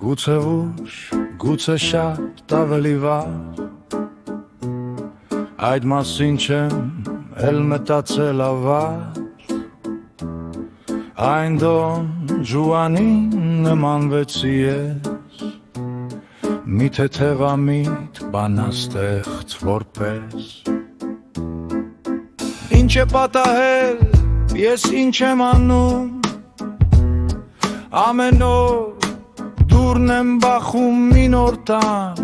Գուցե ուշ, գուցե շատ ավելի վաղ, այդ մասին չեմ էլ մտածել ավար, այն դոն ժուանին նմանվեցի ես, մի թեթևամիտ բանաստեղծ որպես, ինչ է պատահել, ես ինչ եմ անում, ամեն օր դուրն եմ բախում մի նոր տան,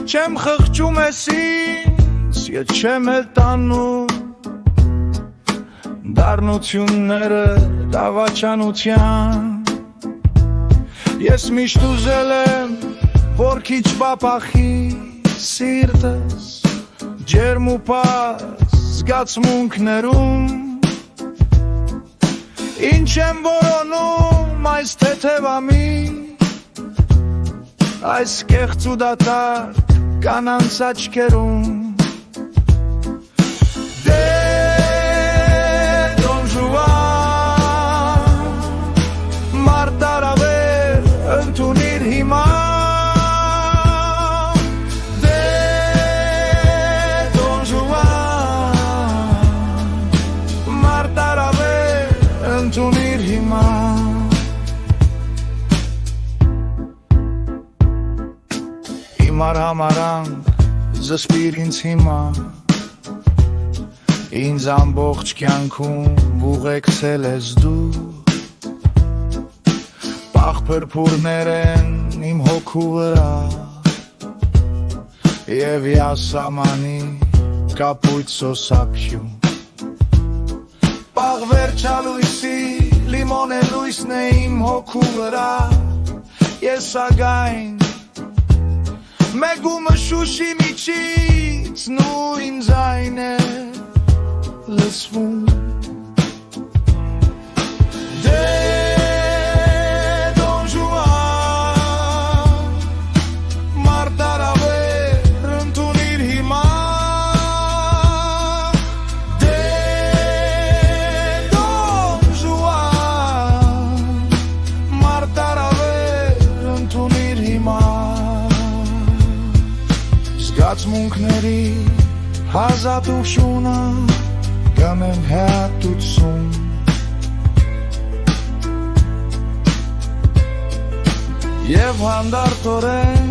չեմ խղճում ես ինձ, ես չեմ էլ տանում, դառնությունները դավաճանության, ես միշտ ուզել եմ, որ քիչ բապախի սիրտս, ջերմ ու պարզ զգացմունքներում, ինչ եմ որոնում այս թեթևամիտ, այս կեղծ ու դատարկ կանանց աչքերում, դե Դոն Ժուան, մարտարավեր ընդունիր հիմա, դե Դոն Ժուան, մարտարավեր ընդունիր հիմա, Հիմար համարանք զսպիր ինձ հիմա, ինձ ամբողջ կյանքում ուղեկցել ես դու, պաղ փրփուրներ են իմ հոգու վրա, և յասամանի կապույտ սոսափյուն, պաղ վերջալույսի լիմոն է լույսն է իմ հոգու վրա, ես սագայն Մեգումը շուշի միջից նույն ձայն է լսվում, դե Դոն Ժուան, մարտարավեր ընդունիր հիմա, դե Դոն Ժուան, մարտարավեր ընդունիր հիմա, Զգացմունքների հազատությունը գանեմ հատուցում, և հանդարտորեն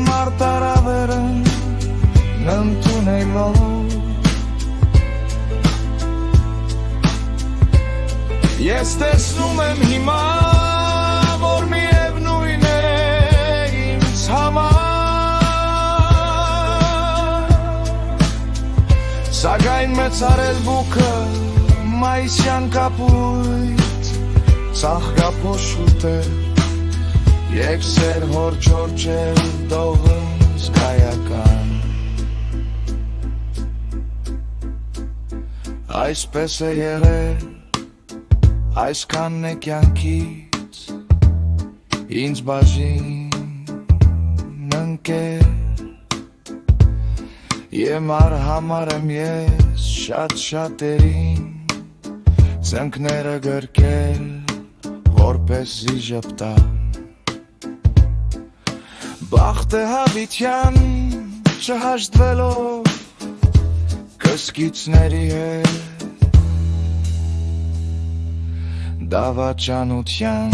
մարտարավերը ընդունելով, ես տեսնում եմ հիմա, որ միևնույն է ինձ համար, Սակայն մեծարել բուքը մայիսյան կապույտ, ծաղկափոշուտ է, և սեր հոր չորջել դողում զգայական, այսպես է եղել, այսքան է կյանքից, ինձ բաժին ընկել, Եմ արհամար եմ ես շատ-շատերին, ծնկները գրկել, որպեսզի ժպտան, բախտ է հավիտյան չհաշտվելով կսկիցների հետ, դավաճանության